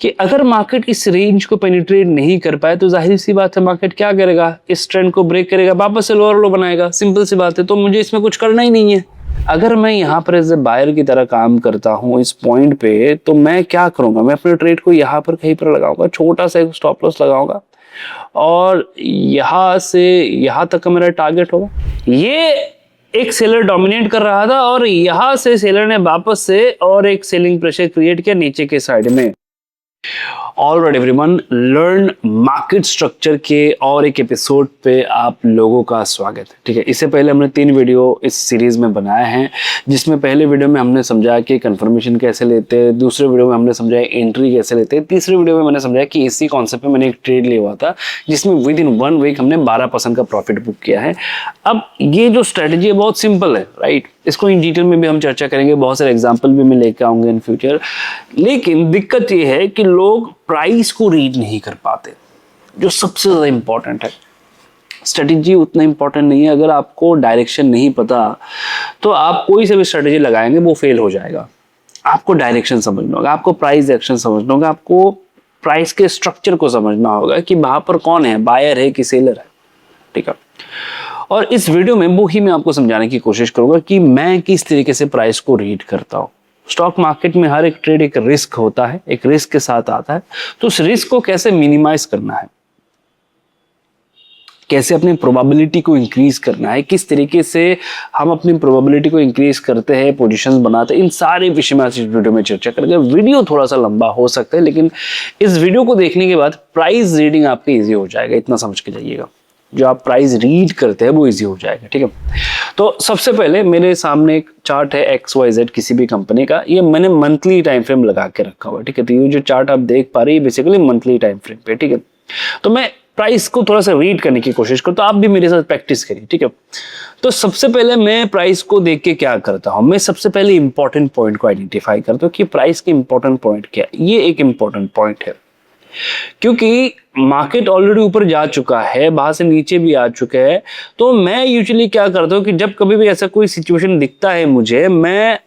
कि अगर मार्केट इस रेंज को पेनिट्रेट नहीं कर पाए तो जाहिर सी बात है मार्केट क्या करेगा, इस ट्रेंड को ब्रेक करेगा, वापस से लोअर लो बनाएगा, सिंपल सी बात है। तो मुझे इसमें कुछ करना ही नहीं है। अगर मैं यहाँ पर एज ए बायर की तरह काम करता हूँ इस पॉइंट पे, तो मैं क्या करूंगा, मैं अपने ट्रेड को यहाँ पर कहीं पर लगाऊंगा, छोटा सा एक स्टॉप लॉस लगाऊंगा और यहाँ से यहाँ तक का मेरा टारगेट होगा। ये एक सेलर डोमिनेट कर रहा था और यहां से सेलर ने वापस से और एक सेलिंग प्रेशर क्रिएट किया नीचे के साइड में। Alright everyone, learn market structure के और एक एपिसोड पे आप लोगों का स्वागत है। ठीक है, इससे पहले हमने 3 वीडियो इस सीरीज में बनाए हैं, जिसमें पहले वीडियो में हमने समझाया कि कंफर्मेशन कैसे लेते हैं, दूसरे वीडियो में हमने समझाया एंट्री कैसे लेते हैं, तीसरे वीडियो में मैंने समझाया कि इसी कॉन्सेप्ट पे मैंने एक ट्रेड लिया हुआ था जिसमें विद इन 1 वीक हमने 12% का प्रॉफिट बुक किया है। अब ये जो स्ट्रेटेजी है बहुत सिंपल है, राइट। इसको इन डिटेल में भी हम चर्चा करेंगे, बहुत सारे एग्जाम्पल भी मैं लेके आऊंगा इन फ्यूचर। लेकिन दिक्कत ये है कि लोग प्राइस को रीड नहीं कर पाते, जो सबसे ज्यादा इंपॉर्टेंट है। स्ट्रेटेजी उतना इंपॉर्टेंट नहीं है, अगर आपको डायरेक्शन नहीं पता तो आप कोई से भी स्ट्रेटेजी लगाएंगे वो फेल हो जाएगा। आपको डायरेक्शन समझना होगा, आपको प्राइस एक्शन समझना होगा, आपको प्राइस के स्ट्रक्चर को समझना होगा कि वहां पर कौन है, बायर है कि सेलर है। ठीक है, और इस वीडियो में वो ही मैं आपको समझाने की कोशिश करूंगा कि मैं किस तरीके से प्राइस को रीड करता हूं। स्टॉक मार्केट में हर एक ट्रेड एक रिस्क होता है, एक रिस्क के साथ आता है, तो उस रिस्क को कैसे मिनिमाइज करना है, कैसे अपनी प्रोबेबिलिटी को इंक्रीज करना है, किस तरीके से हम अपनी प्रोबेबिलिटी को इंक्रीज करते हैं, पोजीशंस बनाते हैं, इन सारे विषय में आज इस वीडियो में चर्चा करेंगे। वीडियो थोड़ा सा लंबा हो सकता है, लेकिन इस वीडियो को देखने के बाद प्राइस रीडिंग आपकी इजी हो जाएगा, इतना समझ के जाइएगा। जो आप प्राइस रीड करते हैं वो इजी हो जाएगा। ठीक है, तो सबसे पहले मेरे सामने एक चार्ट है XYZ किसी भी कंपनी का, ये मैंने मंथली टाइम फ्रेम लगा के रखा हुआ है। ठीक है, तो ये जो चार्ट आप देख पा रहे हैं बेसिकली मंथली टाइम फ्रेम पे। ठीक है, तो मैं प्राइस को थोड़ा सा रीड करने की कोशिश करूँ, तो आप भी मेरे साथ प्रैक्टिस करिए। ठीक है, तो सबसे पहले मैं प्राइस को देख के क्या करता हूँ, मैं सबसे पहले इंपॉर्टेंट पॉइंट को आइडेंटिफाई करता हूँ कि प्राइस के इंपॉर्टेंट पॉइंट क्या है। ये एक इंपॉर्टेंट पॉइंट है क्योंकि मार्केट ऑलरेडी ऊपर जा चुका है, वहां से नीचे भी आ चुका है। तो मैं यूजुअली क्या करता हूँ कि जब कभी भी ऐसा कोई सिचुएशन दिखता है मुझे, मैं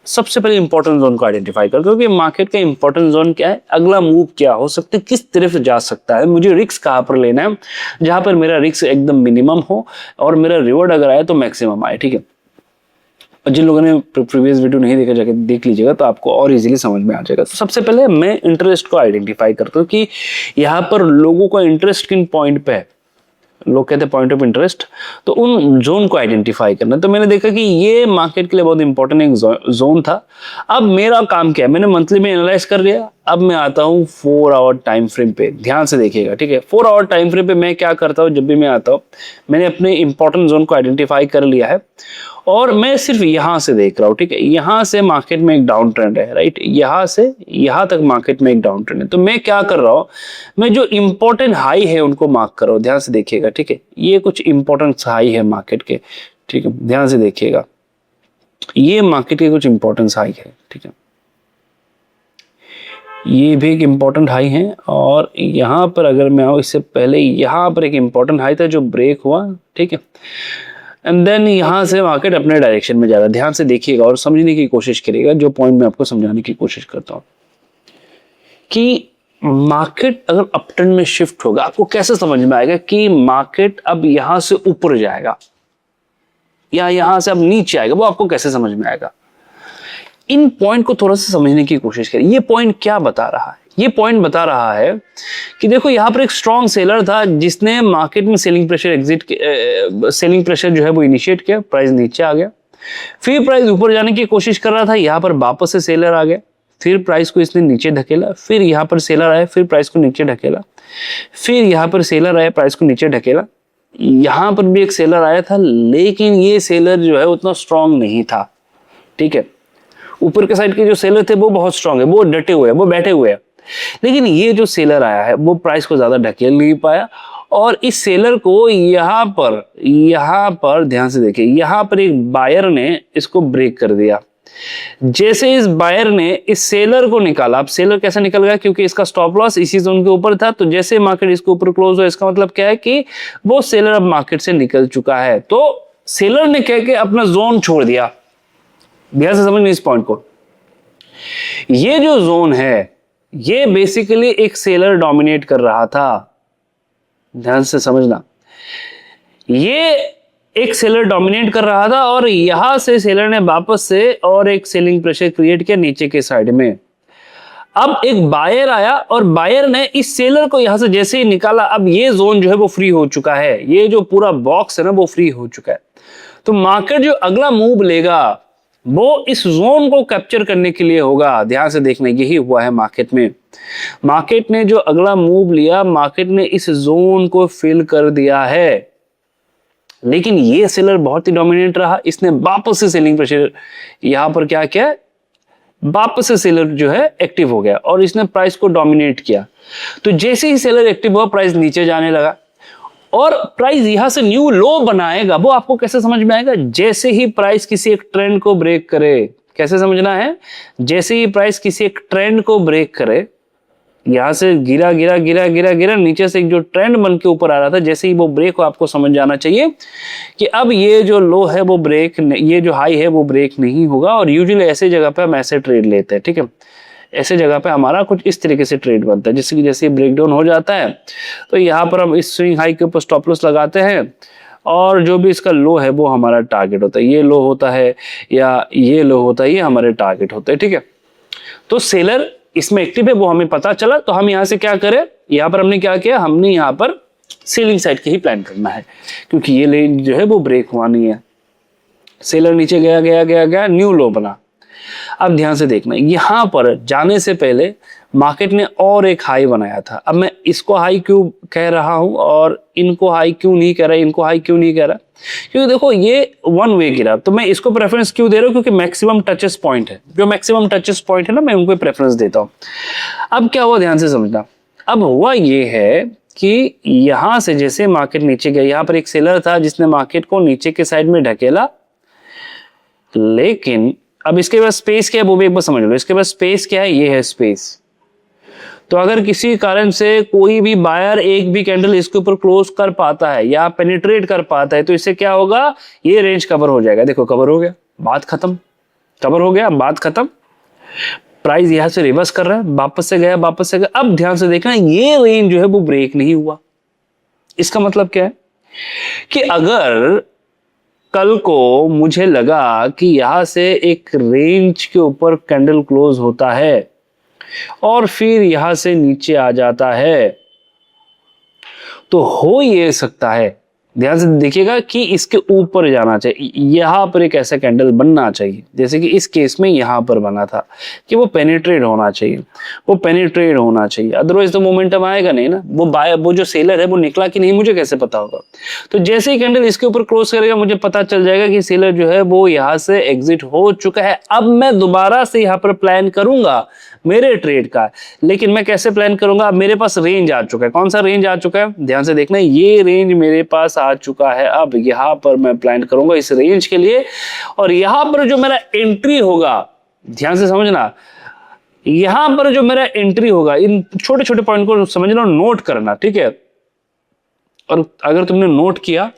सबसे पहले इंपॉर्टेंट जोन को आइडेंटिफाई करता हूँ कि मार्केट का इंपॉर्टेंट जोन क्या है, अगला मूव क्या हो सकता है, किस तरफ जा सकता है, मुझे रिस्क कहाँ पर लेना है, जहां पर मेरा रिस्क एकदम मिनिमम हो और मेरा रिवॉर्ड अगर आए तो मैक्सिमम आए। ठीक है, और जिन लोगों ने प्रीवियस वीडियो नहीं देखा जाके देख लीजिएगा तो आपको और इजीली समझ में आ जाएगा। तो सबसे पहले मैं इंटरेस्ट को आइडेंटिफाई करता हूँ कि यहाँ पर लोगों का इंटरेस्ट किन पॉइंट पे है, लोग कहते हैं पॉइंट ऑफ इंटरेस्ट, तो उन जोन को आइडेंटिफाई करना। तो मैंने देखा कि ये मार्केट के लिए बहुत इंपॉर्टेंट एक जोन था। अब मेरा काम क्या है, मैंने मंथली में एनालाइज कर लिया, अब मैं आता हूँ 4 आवर टाइम फ्रेम पे, ध्यान से देखिएगा। ठीक है, 4 आवर टाइम फ्रेम पे मैं क्या करता हूँ, जब भी मैं आता हूँ मैंने अपने इंपॉर्टेंट जोन को आइडेंटिफाई कर लिया है और मैं सिर्फ यहां से देख रहा हूं। ठीक है, यहां से मार्केट में एक डाउन ट्रेंड है, राइट, यहां से यहां तक मार्केट में एक डाउन ट्रेंड है। तो मैं क्या कर रहा हूं, मैं जो इंपॉर्टेंट हाई है उनको मार्क कर रहा हूं, ध्यान से देखिएगा। ठीक है, ये कुछ इंपॉर्टेंट हाई है मार्केट के। ठीक है, ध्यान से देखिएगा, ये मार्केट के कुछ इंपॉर्टेंस हाई है। ठीक है, ये भी एक इंपॉर्टेंट हाई है और यहां पर अगर मैं आऊं, इससे पहले यहां पर एक इंपॉर्टेंट हाई था जो ब्रेक हुआ। ठीक है, एंड देन यहां से मार्केट अपने डायरेक्शन में जा रहा है। ध्यान से देखिएगा और समझने की कोशिश करिएगा, जो पॉइंट मैं आपको समझाने की कोशिश करता हूं कि मार्केट अगर अपट्रेंड में शिफ्ट होगा, आपको कैसे समझ में आएगा कि मार्केट अब यहां से ऊपर जाएगा या यहां से अब नीचे आएगा, वो आपको कैसे समझ में आएगा। इन पॉइंट को थोड़ा सा समझने की कोशिश करिए। ये पॉइंट क्या बता रहा है, ये पॉइंट बता रहा है कि देखो यहां पर एक स्ट्रॉन्ग सेलर था जिसने मार्केट में सेलिंग प्रेशर जो है वो इनिशिएट किया, प्राइस नीचे आ गया, फिर प्राइस ऊपर जाने की कोशिश कर रहा था, यहां पर वापस से सेलर आ गया, फिर प्राइस को इसने नीचे ढकेला, फिर यहां पर सेलर आया, फिर प्राइस को नीचे ढकेला, फिर यहां पर सेलर आया, प्राइस को नीचे ढकेला, यहां पर भी एक सेलर आया था, लेकिन ये सेलर जो है उतना स्ट्रॉन्ग नहीं था। ठीक है, ऊपर के साइड के जो सेलर थे वो बहुत स्ट्रॉन्ग है, वो डटे हुए हैं, वो बैठे हुए हैं, लेकिन ये जो सेलर आया है वो प्राइस को ज्यादा ढकेल नहीं पाया और इस सेलर को यहां पर ध्यान से देखिए, यहां पर एक बायर ने इसको ब्रेक कर दिया। जैसे इस बायर ने इस सेलर को निकाला, अब सेलर कैसे निकल गया, क्योंकि इसका स्टॉप लॉस इसी जोन के ऊपर था, तो जैसे मार्केट इसके ऊपर क्लोज हुआ, इसका मतलब क्या है कि वो सेलर अब मार्केट से निकल चुका है। तो सेलर ने कह के अपना जोन छोड़ दिया। ध्यान से समझना इस पॉइंट को, ये जो जोन है ये बेसिकली एक सेलर डोमिनेट कर रहा था, ध्यान से समझना, ये एक सेलर डोमिनेट कर रहा था और यहां से सेलर ने वापस से और एक सेलिंग प्रेशर क्रिएट किया नीचे के साइड में। अब एक बायर आया और बायर ने इस सेलर को यहां से जैसे ही निकाला, अब ये जोन जो है वो फ्री हो चुका है, ये जो पूरा बॉक्स है ना वो फ्री हो चुका है। तो मार्केट जो अगला मूव लेगा वो इस जोन को कैप्चर करने के लिए होगा। ध्यान से देखना, यही हुआ है मार्केट में। मार्केट ने जो अगला मूव लिया, मार्केट ने इस जोन को फिल कर दिया है, लेकिन ये सेलर बहुत ही डोमिनेंट रहा। इसने वापस से सेलिंग प्रेशर यहां पर क्या किया, वापस से सेलर जो है एक्टिव हो गया और इसने प्राइस को डोमिनेट किया। तो जैसे ही सेलर एक्टिव हुआ, प्राइस नीचे जाने लगा और प्राइस यहां से न्यू लो बनाएगा। वो आपको कैसे समझ में आएगा, जैसे ही प्राइस किसी एक ट्रेंड को ब्रेक करे। कैसे समझना है, जैसे ही प्राइस किसी एक ट्रेंड को ब्रेक करे, यहां से गिरा गिरा गिरा गिरा गिरा, नीचे से एक जो ट्रेंड बन के ऊपर आ रहा था, जैसे ही वो ब्रेक हो, आपको समझ जाना चाहिए कि अब ये जो लो है वो ब्रेक, ये जो हाई है वो ब्रेक नहीं होगा। और यूजुअली ऐसे जगह पे हम ऐसे ट्रेड लेते हैं, ठीक है। ऐसे जगह पे हमारा कुछ इस तरीके से ट्रेड बनता है, जैसे कि जैसे ब्रेक डाउन हो जाता है तो यहाँ पर हम इस स्विंग हाई के ऊपर स्टॉप लॉस लगाते हैं और जो भी इसका लो है वो हमारा टारगेट होता है। ये लो होता है या ये लो होता है, ये हमारे टारगेट होते हैं, ठीक है। तो सेलर इसमें एक्टिव है वो हमें पता चला, तो हम यहाँ से क्या करें, यहाँ पर हमने क्या किया, हमने यहाँ पर सेलिंग साइड के ही प्लान करना है, क्योंकि ये रेंज जो है वो ब्रेक हुआ नहीं है। सेलर नीचे गया गया गया गया, न्यू लो बना। अब ध्यान से देखना, यहां पर जाने से पहले मार्केट ने और एक हाई बनाया था। अब मैं इसको हाई क्यों कह रहा हूं और इनको हाई क्यों नहीं कह रहा, इनको हाई क्यों नहीं कह रहा, क्योंकि देखो ये वन वे गिरा, तो मैं इसको प्रेफरेंस क्यों दे रहा हूं, क्योंकि मैक्सिमम टचेस पॉइंट है, जो मैक्सिमम टचेस पॉइंट है ना, मैं उनको प्रेफरेंस देता हूं। अब क्या हुआ, ध्यान से समझना। अब हुआ ये है कि यहां से जैसे मार्केट नीचे गया, यहां पर एक सेलर था जिसने मार्केट को नीचे के साइड में ढकेला, लेकिन अब इसके पास स्पेस क्या है वो भी एक बार समझ लो। इसके पास स्पेस क्या है, ये है स्पेस। तो अगर किसी कारण से कोई भी बायर एक भी कैंडल इसके ऊपर क्लोज कर पाता है या पेनिट्रेट कर पाता है, तो इससे क्या होगा, ये रेंज कवर हो जाएगा। देखो कवर हो गया, बात खत्म, कवर हो गया, बात खत्म। प्राइस यहां से रिवर्स कर रहा है, वापस से गया, वापस से गया। अब ध्यान से देखना, ये रेंज जो है वो ब्रेक नहीं हुआ। इसका मतलब क्या है कि अगर कल को मुझे लगा कि यहां से एक रेंज के ऊपर कैंडल क्लोज होता है और फिर यहां से नीचे आ जाता है, तो हो ये सकता है, ध्यान से देखिएगा, कि इसके ऊपर जाना चाहिए, यहां पर एक ऐसा कैंडल बनना चाहिए, जैसे कि इस केस में यहां पर बना था, कि वो पेनिट्रेट होना चाहिए, वो पेनिट्रेट होना चाहिए, अदरवाइज तो मोमेंटम आएगा नहीं ना। वो जो सेलर है वो निकला कि नहीं मुझे कैसे पता होगा। तो जैसे ही कैंडल इसके ऊपर क्लोज करेगा, मुझे पता चल जाएगा कि सेलर जो है वो यहां से एग्जिट हो चुका है। अब मैं दोबारा से यहां पर प्लान करूंगा मेरे ट्रेड का, लेकिन मैं कैसे प्लान करूंगा, अब मेरे पास रेंज आ चुका है। कौन सा रेंज आ चुका है, ध्यान से देखना, ये रेंज मेरे पास आ चुका है। अब यहां पर मैं प्लान करूंगा इस रेंज के लिए, और यहां पर जो मेरा एंट्री होगा, ध्यान से समझना, यहां पर जो मेरा एंट्री होगा, इन छोटे छोटे पॉइंट को समझना, नोट करना, ठीक है। और अगर तुमने नोट किया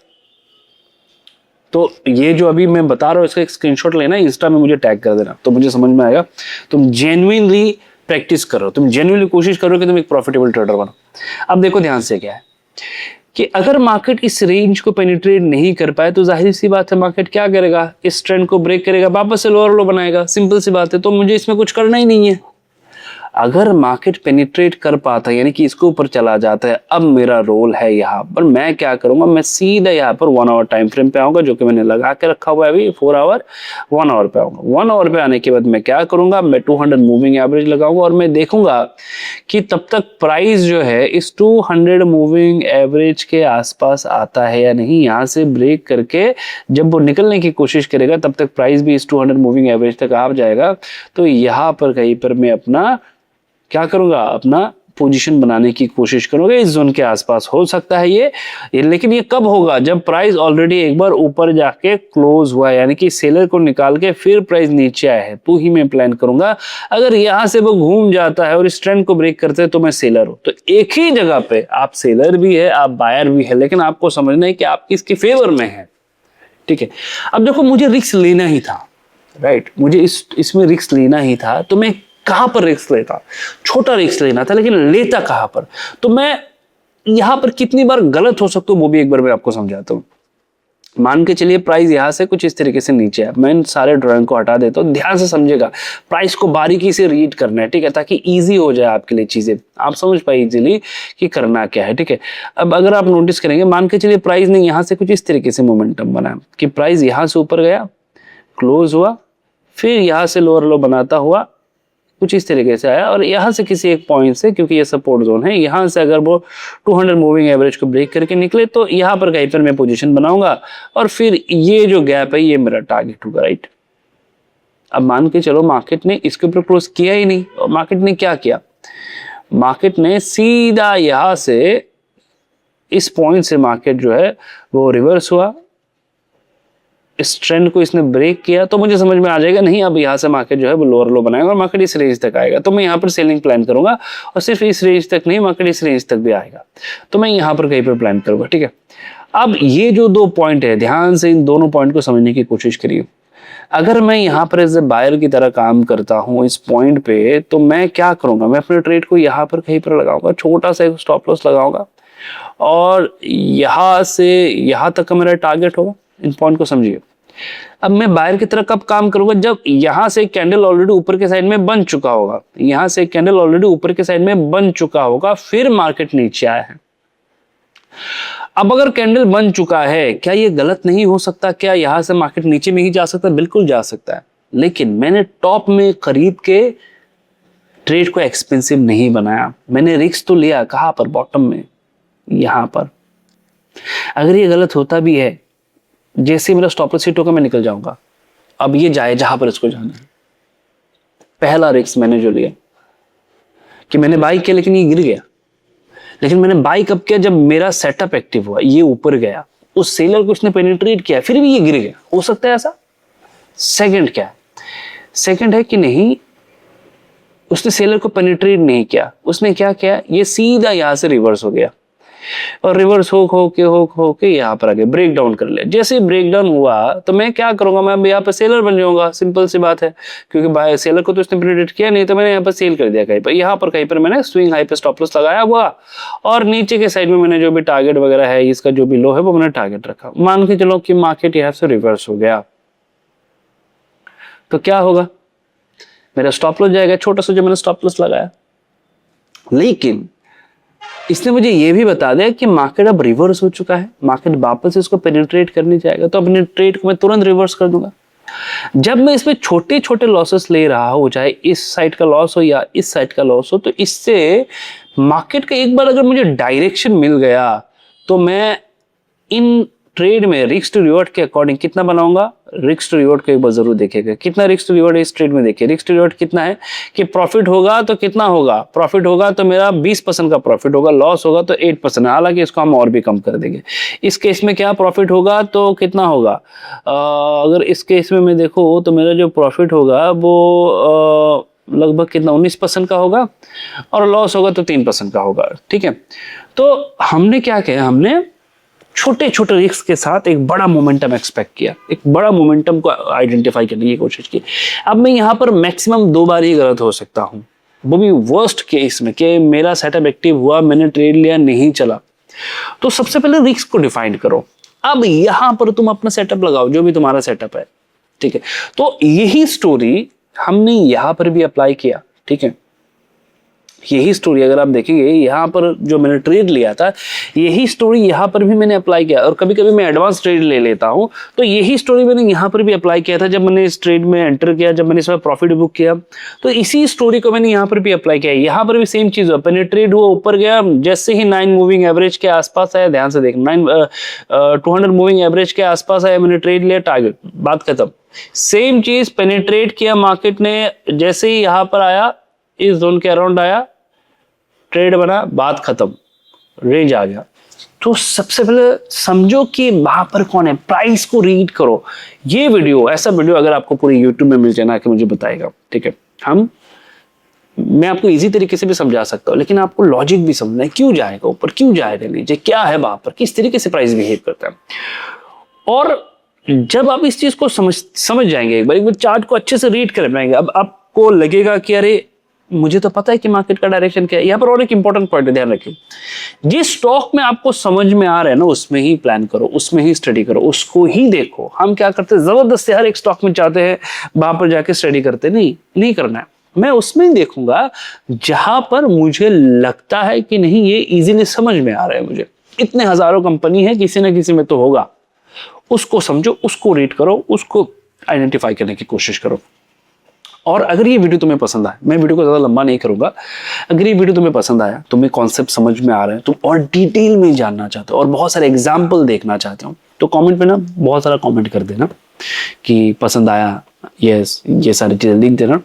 तो ये जो अभी मैं बता रहा हूं इसका एक स्क्रीनशॉट लेना, इंस्टा में मुझे टैग कर देना, तो मुझे समझ में आएगा तुम जेन्युइनली प्रैक्टिस करो, तुम जेन्युइनली कोशिश करो कि तुम एक प्रॉफिटेबल ट्रेडर बनो। अब देखो ध्यान से क्या है कि अगर मार्केट इस रेंज को पेनिट्रेट नहीं कर पाए, तो जाहिर सी बात है मार्केट क्या करेगा, इस ट्रेंड को ब्रेक करेगा, वापस से लोअर लो बनाएगा, सिंपल सी बात है। तो मुझे इसमें कुछ करना ही नहीं है। अगर मार्केट पेनिट्रेट कर पाता है, यानी कि इसके ऊपर चला जाता है, अब मेरा रोल है यहाँ पर, मैं क्या करूंगा, मैं सीधा यहाँ पर 1 आवर टाइम फ्रेम पे आऊंगा, जो कि मैंने लगा के रखा हुआ है अभी 4 आवर, 1 आवर पे आऊंगा। 1 आवर पे आने के बाद मैं क्या करूंगा, मैं 200 मूविंग एवरेज लगाऊंगा और मैं देखूंगा कि तब तक प्राइस जो है इस 200 मूविंग एवरेज के आसपास आता है या नहीं। यहाँ से ब्रेक करके जब वो निकलने की कोशिश करेगा, तब तक प्राइस भी इस 200 मूविंग एवरेज तक आ जाएगा। तो यहाँ पर कहीं पर मैं अपना क्या करूंगा, अपना पोजीशन बनाने की कोशिश करूंगा, इस जोन के आसपास हो सकता है ये। लेकिन ये कब होगा, जब प्राइस ऑलरेडी एक बार ऊपर जाके क्लोज हुआ है, यानी कि सेलर को निकाल के फिर प्राइस नीचे आया है, तो ही मैं प्लान करूंगा। अगर यहां से वो घूम जाता है और इस ट्रेंड को ब्रेक करते हैं, तो मैं सेलर हूं। तो एक ही जगह पे आप सेलर भी है, आप बायर भी है, लेकिन आपको समझना है कि आप किसके फेवर में है, ठीक है। अब देखो मुझे रिस्क लेना ही था, राइट, मुझे इसमें रिस्क लेना ही था, तो मैं कहां पर रिस्क लेता, छोटा रिस्क लेना था, लेकिन लेता कहां पर। तो मैं यहां पर कितनी बार गलत हो सकता हूं वो भी एक बार मैं आपको समझाता हूं। मान के चलिए प्राइस यहां से कुछ इस तरीके से नीचे है, मैं इन सारे ड्राइंग को हटा देता हूं, ध्यान से समझेगा, प्राइस को बारीकी से रीड करना है, ठीक है, ताकि इजी हो जाए आपके लिए चीजें, आप समझ पाए इजीली कि करना क्या है, ठीक है। अब अगर आप नोटिस करेंगे, मान के चलिए प्राइस ने यहां से कुछ इस तरीके से मोमेंटम बनाया कि प्राइस यहां से ऊपर गया, क्लोज हुआ, फिर यहां से लोअर लो बनाता हुआ कुछ इस तरीके से आया, और यहां से किसी एक पॉइंट से, क्योंकि ये सपोर्ट जोन है, यहां से अगर वो 200 मूविंग एवरेज को ब्रेक करके निकले तो यहां पर कहीं पर मैं पोजीशन बनाऊंगा, और फिर ये जो गैप है ये मेरा टारगेट होगा, राइट। अब मान के चलो मार्केट ने इसके ऊपर क्रॉस किया ही नहीं, और मार्केट ने क्या किया, मार्केट ने सीधा यहां से इस पॉइंट से मार्केट जो है वो रिवर्स हुआ, इस ट्रेंड को इसने ब्रेक किया, तो मुझे समझ में आ जाएगा नहीं अब यहाँ से मार्केट जो है वो लोअर लो बनाएगा और मार्केट इस रेंज तक आएगा, तो मैं यहाँ पर सेलिंग प्लान करूंगा, और सिर्फ इस रेंज तक नहीं, मार्केट इस रेंज तक भी आएगा, तो मैं यहाँ पर कहीं पर प्लान करूंगा, ठीक है। अब ये जो दो पॉइंट है, ध्यान से इन दोनों पॉइंट को समझने की कोशिश करिए। अगर मैं यहाँ पर एज ए बायर की तरह काम करता हूँ इस पॉइंट पे, तो मैं क्या करूंगा, मैं अपने ट्रेड को यहाँ पर कहीं पर लगाऊंगा, छोटा सा एक स्टॉप लॉस लगाऊंगा, और यहाँ से यहाँ तक का मेरा टारगेट होगा। इन पॉइंट को समझिए। अब मैं बायर की तरह कब काम करूंगा, जब यहां से कैंडल ऑलरेडी ऊपर के साइड में बन चुका होगा, यहां से कैंडल ऑलरेडी ऊपर के साइड में बन चुका होगा, फिर मार्केट नीचे आया है। अब अगर कैंडल बन चुका है, क्या ये गलत नहीं हो सकता, क्या यहां से मार्केट नीचे में ही जा सकता है, बिल्कुल जा सकता है, लेकिन मैंने टॉप में खरीद के ट्रेड को एक्सपेंसिव नहीं बनाया, मैंने रिस्क तो लिया, कहां पर, बॉटम में, यहां पर। अगर ये गलत होता भी है, जैसे मेरा स्टॉप लॉस हिट होगा मैं निकल जाऊंगा, अब ये जाए जहां पर इसको जाना है। पहला रिस्क मैंने जो लिया कि मैंने बाई किया लेकिन ये गिर गया, लेकिन मैंने बाई कब किया, जब मेरा सेटअप एक्टिव हुआ, ये ऊपर गया, उस सेलर को उसने पेनिट्रेट किया, फिर भी ये गिर गया, हो सकता है ऐसा। सेकंड क्या है, सेकंड है कि नहीं, उसने सेलर को पेनिट्रेट नहीं किया, उसने क्या किया, ये सीधा यहां से रिवर्स हो गया, और रिवर्स हो के यहाँ पर आगे ब्रेक डाउन कर लिया। जैसे ब्रेक डाउन हुआ तो मैं क्या करूंगा, मैं यहाँ पर सेलर बन जाऊंगा, सिंपल सी बात है, क्योंकि बाय सेलर को तो उसने प्रेडिक्ट किया नहीं, तो मैंने यहाँ पर सेल कर दिया, कहीं पर मैंने स्विंग हाई पे स्टॉप लॉस लगाया हुआ, और नीचे के साइड में मैंने जो भी टारगेट वगैरह है, इसका जो भी लो है वो मैंने टारगेट रखा। मान के चलो कि मार्केट यहाँ से रिवर्स हो गया, तो क्या होगा, मेरा स्टॉप लॉस जाएगा, छोटा सा जो मैंने स्टॉप लॉस लगाया, लेकिन इसने मुझे ये भी बता दिया कि मार्केट अब रिवर्स हो चुका है, मार्केट वापस इसको पेनिट्रेट करने जाएगा, तो अपने ट्रेड को मैं तुरंत रिवर्स कर दूंगा। जब मैं इसमें छोटे छोटे लॉसेस ले रहा हूं, चाहे इस साइड का लॉस हो या इस साइड का लॉस हो, तो इससे मार्केट का एक बार अगर मुझे डायरेक्शन मिल गया, तो मैं इन ट्रेड में रिस्क टू रिवॉर्ड के अकॉर्डिंग कितना बनाऊंगा, रिस्क टू रिवॉर्ड को एक बार जरूर देखिएगा, कितना रिस्क टू रिवॉर्ड इस ट्रेड में। देखिए रिस्क टू रिवॉर्ड कितना है कि प्रॉफिट होगा तो कितना होगा, प्रॉफिट होगा तो मेरा 20% का प्रॉफिट होगा, लॉस होगा तो 8%, हालांकि इसको हम और भी कम कर देंगे। इस केस में क्या प्रॉफिट होगा तो कितना होगा, अगर इस केस में मैं देखो तो मेरा जो प्रॉफिट होगा वो लगभग कितना 19% का होगा, और लॉस होगा तो 3% का होगा, ठीक है। तो हमने क्या किया, हमने छोटे छोटे रिस्क के साथ एक बड़ा मोमेंटम एक्सपेक्ट किया, एक बड़ा मोमेंटम को आइडेंटिफाई करने की कोशिश की। अब मैं यहाँ पर मैक्सिमम 2 बार ही गलत हो सकता हूँ, वो भी वर्स्ट केस में, कि मेरा सेटअप एक्टिव हुआ, मैंने ट्रेड लिया, नहीं चला। तो सबसे पहले रिस्क को डिफाइन करो। अब यहाँ पर तुम अपना सेटअप लगाओ, जो भी तुम्हारा सेटअप है, ठीक है। तो यही स्टोरी हमने यहाँ पर भी अप्लाई किया, ठीक है। यही स्टोरी अगर आप देखेंगे, यहाँ पर जो मैंने ट्रेड लिया था, यही स्टोरी यहाँ पर भी मैंने अप्लाई किया, और कभी कभी मैं एडवांस ट्रेड ले लेता हूँ, तो यही स्टोरी मैंने यहाँ पर भी अप्लाई किया था। जब मैंने इस ट्रेड में एंटर किया, जब मैंने इसमें प्रॉफिट बुक किया, तो इसी स्टोरी को मैंने यहाँ पर भी अप्लाई किया। यहाँ पर भी सेम चीज हुआ, पेनिट्रेट हुआ, ऊपर गया, जैसे ही 9 मूविंग एवरेज के आसपास आया, ध्यान से देख, 200 मूविंग एवरेज के आसपास आया, मैंने ट्रेड लिया, टारगेट, बात खत्म। सेम चीज पेनिट्रेट किया मार्केट ने, जैसे ही यहाँ पर आया, इस जोन के अराउंड आया, ट्रेड बना, बात खत्म, रेंज आ गया। तो सबसे पहले समझो कि वहां पर कौन है, प्राइस को रीड करो। ये वीडियो, ऐसा वीडियो अगर आपको पूरी यूट्यूब में मिल जाए ना, कि मुझे बताएगा, ठीक है, मैं आपको इजी तरीके से भी समझा सकता हूँ, लेकिन आपको लॉजिक भी समझना है, क्यों जाएगा ऊपर, क्यों जाएगा नीचे, क्या है वहां पर, किस तरीके से प्राइस बिहेव करता है। और जब आप इस चीज को समझ जाएंगे, एक बार चार्ट को अच्छे से रीड कर पाएंगे, अब आपको लगेगा कि अरे मुझे तो पता है कि मार्केट का डायरेक्शन क्या है। यहाँ पर और एक इंपॉर्टेंट पॉइंट ध्यान रखिए, जिस स्टॉक में आपको समझ में आ रहा है ना उसमें ही प्लान करो, उसमें ही स्टडी करो, उसको ही देखो। हम क्या करते हैं, जबरदस्ती हर एक स्टॉक में चाहते हैं वहां पर जाके स्टडी करते, नहीं करना है। मैं उसमें ही देखूंगा जहां पर मुझे लगता है कि नहीं ये इजीली समझ में आ रहा है मुझे। इतने हजारों कंपनी है, किसी ना किसी में तो होगा, उसको समझो, उसको रीड करो, उसको आइडेंटिफाई करने की कोशिश करो। और अगर ये वीडियो तुम्हें पसंद आए, मैं वीडियो को ज़्यादा लंबा नहीं करूंगा, अगर ये वीडियो तुम्हें पसंद आया, तुम्हें कॉन्सेप्ट समझ में आ रहा है, तुम और डिटेल में जानना चाहते हो और बहुत सारे एग्जाम्पल देखना चाहते हो, तो कमेंट में ना बहुत सारा कमेंट कर देना कि पसंद आया, यस, ये सारी चीज़ें लिख देना।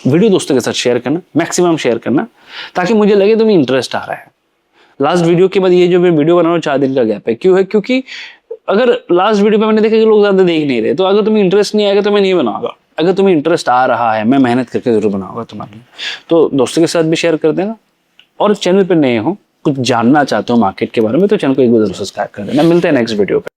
वीडियो दोस्तों के साथ शेयर करना, मैक्सिमम शेयर करना, ताकि मुझे लगे तुम्हें इंटरेस्ट आ रहा है। लास्ट वीडियो के बाद ये जो मैं वीडियो बना रहा हूँ 4 दिन का गैप है, क्यों है? क्योंकि अगर लास्ट वीडियो पे मैंने देखा कि लोग ज़्यादा देख नहीं रहे, तो अगर तुम्हें इंटरेस्ट नहीं आएगा तो मैं नहीं बनाऊंगा। अगर तुम्हें इंटरेस्ट आ रहा है, मैं मेहनत करके जरूर बनाऊंगा तुम्हारे लिए। तो दोस्तों के साथ भी शेयर कर देना, और चैनल पे नए हो, कुछ जानना चाहते हो मार्केट के बारे में, तो चैनल को एक बार जरूर सब्सक्राइब कर देना। मिलते हैं नेक्स्ट वीडियो पे।